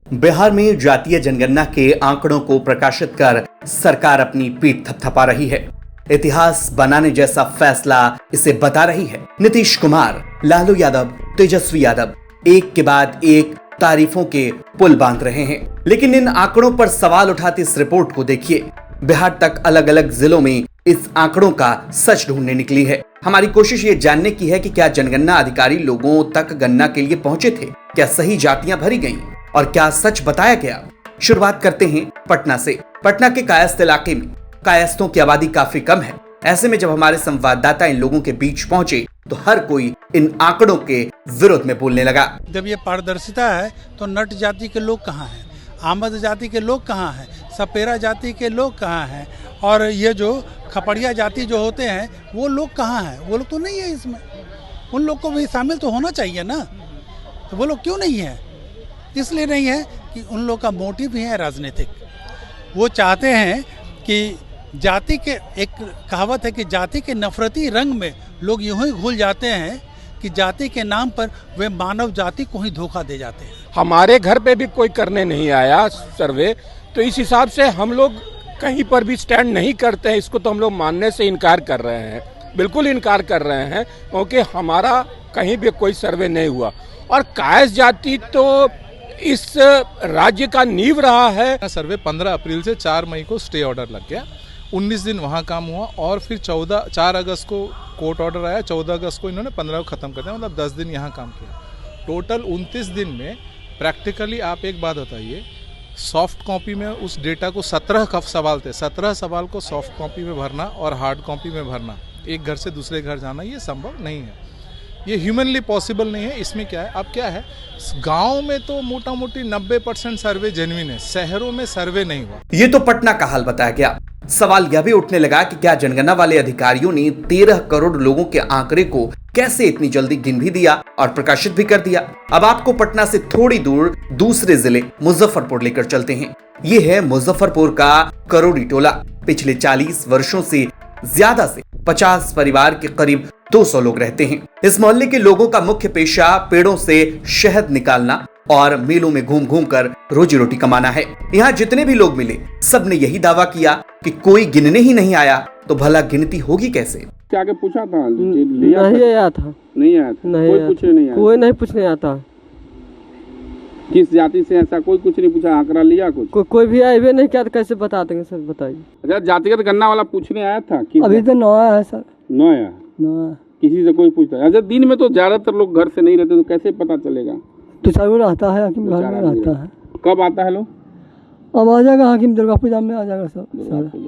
बिहार में जातीय जनगणना के आंकड़ों को प्रकाशित कर सरकार अपनी पीठ थपथपा रही है। इतिहास बनाने जैसा फैसला इसे बता रही है। नीतीश कुमार, लालू यादव, तेजस्वी यादव एक के बाद एक तारीफों के पुल बांध रहे हैं। लेकिन इन आंकड़ों पर सवाल उठाती इस रिपोर्ट को देखिए। बिहार तक अलग अलग जिलों में इस आंकड़ों का सच ढूंढने निकली है। हमारी कोशिश ये जानने की है कि क्या जनगणना अधिकारी लोगों तक गणना के लिए पहुंचे थे, क्या सही जातियां भरी गईं और क्या सच बताया गया। शुरुआत करते हैं पटना से। पटना के कायस्थ इलाके में कायस्थों की आबादी काफी कम है। ऐसे में जब हमारे संवाददाता इन लोगों के बीच पहुंचे तो हर कोई इन आंकड़ों के विरोध में बोलने लगा। जब ये पारदर्शिता है तो नट जाति के लोग कहाँ हैं, आमद जाति के लोग कहाँ हैं, सपेरा जाति के लोग कहाँ हैं, और ये जो खपड़िया जाति जो होते हैं वो लोग कहाँ हैं? वो लोग तो नहीं है इसमें। उन लोग को भी शामिल तो होना चाहिए ना, तो वो लोग क्यों नहीं है? इसलिए नहीं है कि उन लोग का मोटिव भी है राजनीतिक। वो चाहते हैं कि जाति के, एक कहावत है कि जाति के नफरती रंग में लोग यूं ही घुल जाते हैं कि जाति के नाम पर वे मानव जाति को ही धोखा दे जाते हैं। हमारे घर पे भी कोई करने नहीं आया सर्वे, तो इस हिसाब से हम लोग कहीं पर भी स्टैंड नहीं करते हैं। इसको तो हम लोग मानने से इनकार कर रहे हैं, बिल्कुल इनकार कर रहे हैं, क्योंकि हमारा कहीं भी कोई सर्वे नहीं हुआ। और कायस्थ जाति तो इस राज्य का नींव रहा है। सर्वे 15 अप्रैल से 4 मई को स्टे ऑर्डर लग गया। 19 दिन वहाँ काम हुआ और फिर 4 अगस्त को कोर्ट ऑर्डर आया। 14 अगस्त को इन्होंने 15 को ख़त्म कर दिया, मतलब 10 दिन यहाँ काम किया। टोटल 29 दिन में प्रैक्टिकली आप एक बात बताइए, सॉफ्ट कॉपी में उस डेटा को 17 सवाल थे, 17 सवाल को सॉफ्ट कॉपी में भरना और हार्ड कॉपी में भरना, एक घर से दूसरे घर जाना, ये संभव नहीं है, ये ह्यूमनली पॉसिबल नहीं है। इसमें क्या है, अब क्या है, गांव में तो मोटा मोटी 90% सर्वे जेन्युइन है, शहरों में सर्वे नहीं हुआ। ये तो पटना का हाल बताया गया। सवाल यह भी उठने लगा कि क्या जनगणना वाले अधिकारियों ने 13 करोड़ लोगों के आंकड़े को कैसे इतनी जल्दी गिन भी दिया और प्रकाशित भी कर दिया। अब आपको पटना से थोड़ी दूर दूसरे जिले मुजफ्फरपुर लेकर चलते हैं। ये है मुजफ्फरपुर का करोड़ी टोला। पिछले 40 वर्षों से ज्यादा से 50 परिवार के करीब 200 लोग रहते हैं। इस मोहल्ले के लोगों का मुख्य पेशा पेड़ों से शहद निकालना और मेलों में घूम घूम कर रोजी रोटी कमाना है। यहाँ जितने भी लोग मिले सबने यही दावा किया कि कोई गिनने ही नहीं आया तो भला गिनती होगी कैसे। क्या के पूछा था? नहीं आया था। नहीं आया था, कोई पूछने नहीं आया, कोई नहीं पूछने आता। किस जाति से ऐसा कोई कुछ नहीं पूछा, आंकड़ा लिया कुछ? कोई भी आए नहीं क्या, तो कैसे बता देंगे सर, बताइए। अच्छा, जातिगत गणना वाला पूछने आया था? अभी तो नया है सर। नया? किसी से कोई पूछता है? अच्छा, दिन में तो ज्यादातर लोग घर से नहीं रहते, तो कैसे पता चलेगा? तो चालू रहता है, हाकिम घर में रहता है। कब आता है लोग? अब आ जाएगा हाकिम, दुर्गा पूजा में आ जाएगा सर।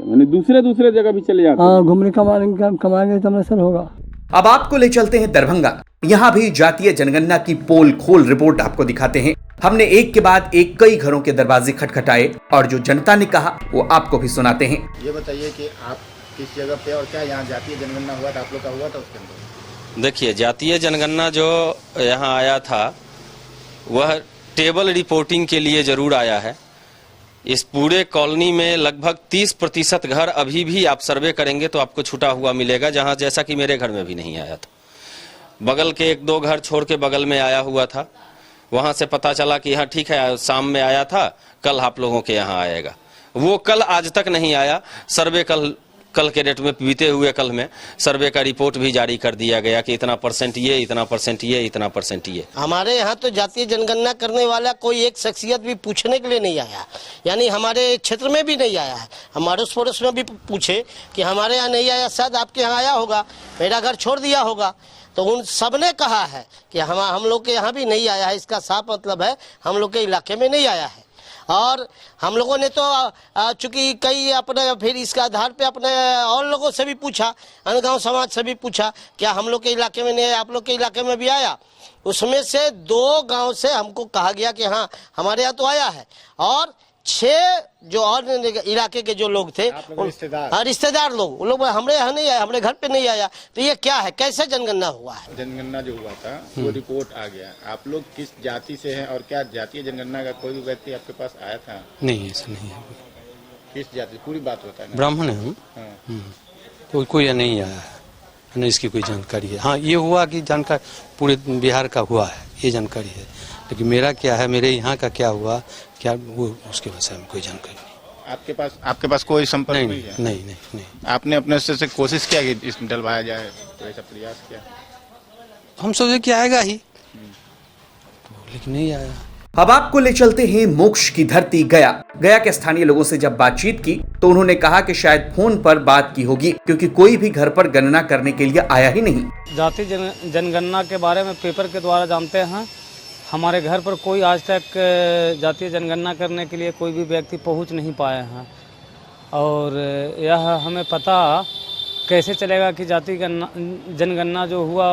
मैंने दूसरे जगह भी चले जाते हैं। हाँ, घूमने कमाएंगे तब सर होगा। अब आपको ले चलते हैं दरभंगा। यहाँ भी जातीय जनगणना की पोल खोल रिपोर्ट आपको दिखाते हैं। हमने एक के बाद एक कई घरों के दरवाजे खटखटाए और जो जनता ने कहा वो आपको भी सुनाते हैं। ये बताइए कि आप किस जगह पे और क्या यहाँ जातीय जनगणना हुआ था, आप लोग का हुआ था उसके अंदर? देखिए, जातीय जनगणना जो यहाँ आया था वह टेबल रिपोर्टिंग के लिए जरूर आया है। इस पूरे कॉलोनी में लगभग 30% घर अभी भी आप सर्वे करेंगे तो आपको छूटा हुआ मिलेगा, जहां जैसा कि मेरे घर में भी नहीं आया था। बगल के 1-2 घर छोड़ के बगल में आया हुआ था, वहां से पता चला कि हाँ ठीक है, शाम में आया था, कल आप लोगों के यहाँ आएगा। वो कल आज तक नहीं आया। सर्वे कल के डेट में, बीते हुए कल में सर्वे का रिपोर्ट भी जारी कर दिया गया कि इतना % ये, इतना % ये, इतना % ये। हमारे यहाँ तो जातीय जनगणना करने वाला कोई एक शख्सियत भी पूछने के लिए नहीं आया, यानी हमारे क्षेत्र में भी नहीं आया है। हम अड़ोस पड़ोस में भी पूछे कि हमारे यहाँ नहीं आया, शायद आपके यहाँ आया होगा, मेरा घर छोड़ दिया होगा, तो उन सब ने कहा है कि हम लोग के यहाँ भी नहीं आया है। इसका साफ मतलब है हम लोग के इलाके में नहीं आया है। और हम लोगों ने तो चूंकि कई अपने, फिर इसके आधार पे अपने और लोगों से भी पूछा, अन्य गाँव समाज से भी पूछा, क्या हम लोग के इलाके में नहीं आया, आप लोग के इलाके में भी आया? उसमें से 2 गांव से हमको कहा गया कि हाँ हमारे यहाँ तो आया है, और 6 जो और इलाके के जो लोग थे, रिश्तेदार लोग, उन लोग हमारे यहाँ नहीं आया, हमारे घर पे नहीं आया। तो ये क्या है, कैसे जनगणना हुआ है? जनगणना जो हुआ था वो रिपोर्ट आ गया, आप लोग किस जाति से हैं और क्या जातीय जनगणना का कोई भी व्यक्ति आपके पास आया था? नहीं, ऐसा नहीं है। किस जाति, पूरी बात होता है? ब्राह्मण है हम। कोई नहीं आया है, नहीं इसकी कोई जानकारी है। हाँ, ये हुआ कि जानकारी पूरे बिहार का हुआ है, ये जानकारी है। लेकिन मेरा क्या है, मेरे यहाँ का क्या हुआ, क्या वो उसके विषय में कोई जानकारी नहीं। आपके पास कोई संपर्क नहीं है? नहीं। आपने अपने से कोशिश किया कि इस डलवाया जाए, तो ऐसा प्रयास किया? हम सोचे कि आएगा ही, लेकिन नहीं आया। अब आपको ले चलते हैं मोक्ष की धरती गया। गया के स्थानीय लोगों से जब बातचीत की तो उन्होंने कहा कि शायद फोन पर बात की होगी, क्योंकि कोई भी घर पर गणना करने के लिए आया ही नहीं। जाति जनगणना के बारे में पेपर के द्वारा जानते हैं। हमारे घर पर कोई आज तक जातीय जनगणना करने के लिए कोई भी व्यक्ति पहुंच नहीं पाए हैं, और यह हमें पता कैसे चलेगा कि जाति जनगणना जो हुआ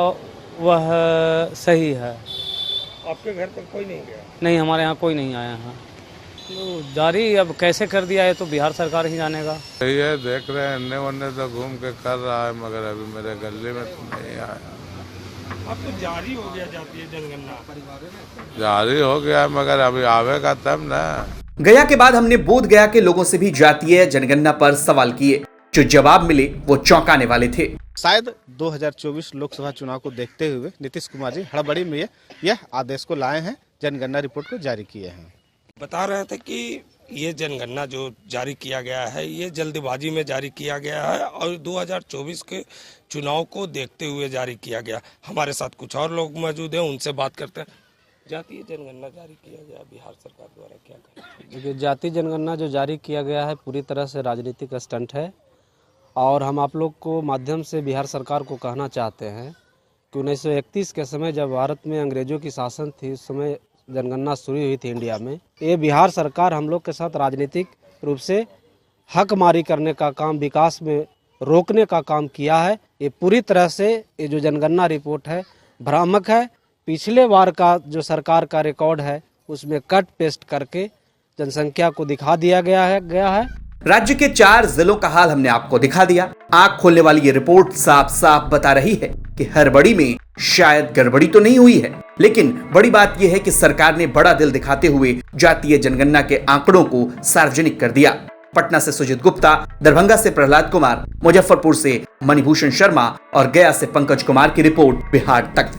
वह सही है। आपके घर पर कोई नहीं गया? नहीं, हमारे यहाँ कोई नहीं आया है। तो जारी अब कैसे कर दिया है तो बिहार सरकार ही जानेगा। ये देख रहे हैं, अन्य वन्य तो घूम के कर रहा है, मगर अभी मेरे गले में तो नहीं आया। अब तो जारी हो गया जातीय जनगणना, जारी हो गया, मगर अभी आवेगा तब ना। गया के बाद हमने बोध गया के लोगों से भी जातीय जनगणना पर सवाल किए। जो जवाब मिले वो चौंकाने वाले थे। शायद 2024 लोकसभा चुनाव को देखते हुए नीतीश कुमार जी हड़बड़ी में यह आदेश को लाए हैं, जनगणना रिपोर्ट को जारी किए हैं। बता रहे थे कि ये जनगणना जो जारी किया गया है ये जल्दबाजी में जारी किया गया है और 2024 के चुनाव को देखते हुए जारी किया गया। हमारे साथ कुछ और लोग मौजूद हैं, उनसे बात करते हैं। जातीय जनगणना जारी किया गया बिहार सरकार द्वारा, क्या करें? देखिए, जातीय जनगणना जो जारी किया गया है पूरी तरह से राजनीतिक स्टंट है, और हम आप लोग को माध्यम से बिहार सरकार को कहना चाहते हैं कि 1931 के समय जब भारत में अंग्रेजों की शासन थी, उस समय जनगणना शुरू हुई थी इंडिया में। ये बिहार सरकार हम लोग के साथ राजनीतिक रूप से हकमारी करने का काम, विकास में रोकने का काम किया है। ये पूरी तरह से ये जो जनगणना रिपोर्ट है भ्रामक है। पिछले बार का जो सरकार का रिकॉर्ड है उसमें कट पेस्ट करके जनसंख्या को दिखा दिया गया है। राज्य के 4 जिलों का हाल हमने आपको दिखा दिया। आंख खोलने वाली ये रिपोर्ट साफ साफ बता रही है कि हड़बड़ी में शायद गड़बड़ी तो नहीं हुई है, लेकिन बड़ी बात यह है कि सरकार ने बड़ा दिल दिखाते हुए जातीय जनगणना के आंकड़ों को सार्वजनिक कर दिया। पटना से सुजीत गुप्ता, दरभंगा से प्रहलाद कुमार, मुजफ्फरपुर से मणिभूषण शर्मा और गया से पंकज कुमार की रिपोर्ट बिहार तक।